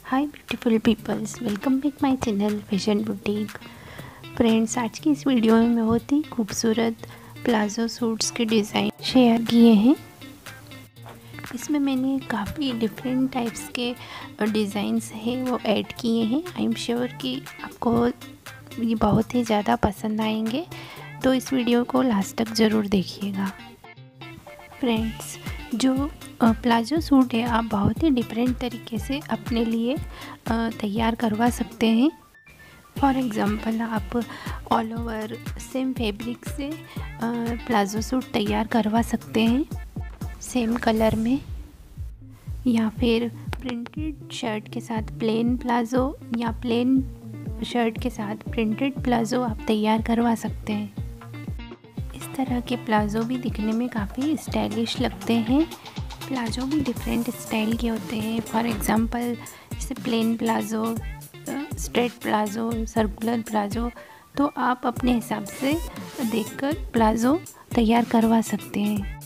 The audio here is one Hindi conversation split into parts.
Hi beautiful peoples, welcome back my channel fashion boutique. Friends, आज की इस वीडियो में मैं बहुत ही खूबसूरत प्लाजो सूट्स के डिज़ाइन शेयर किए हैं। इसमें मैंने काफ़ी डिफरेंट टाइप्स के डिज़ाइंस हैं वो ऐड किए हैं। आई एम श्योर कि आपको ये बहुत ही ज़्यादा पसंद आएंगे, तो इस वीडियो को लास्ट तक ज़रूर देखिएगा। फ्रेंड्स, जो प्लाजो सूट है आप बहुत ही डिफरेंट तरीके से अपने लिए तैयार करवा सकते हैं। फॉर एग्ज़ाम्पल, आप ऑल ओवर सेम फैब्रिक से प्लाजो सूट तैयार करवा सकते हैं, सेम कलर में, या फिर प्रिंटेड शर्ट के साथ प्लेन प्लाजो या प्लेन शर्ट के साथ प्रिंटेड प्लाजो आप तैयार करवा सकते हैं। इस तरह के प्लाज़ो भी दिखने में काफ़ी स्टाइलिश लगते हैं। प्लाज़ो भी डिफरेंट स्टाइल के होते हैं। फॉर एग्ज़ाम्पल, जैसे plain palazzo, straight palazzo, circular palazzo, तो आप अपने हिसाब से देखकर प्लाज़ो तैयार करवा सकते हैं।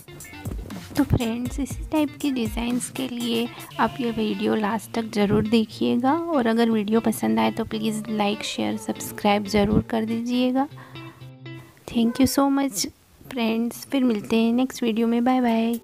तो फ्रेंड्स, इसी टाइप के डिज़ाइंस के लिए आप ये वीडियो लास्ट तक ज़रूर देखिएगा, और अगर वीडियो पसंद आए तो प्लीज़ लाइक, शेयर, सब्सक्राइब ज़रूर कर दीजिएगा। Thank you so much friends. फिर मिलते हैं नेक्स्ट वीडियो में। Bye bye.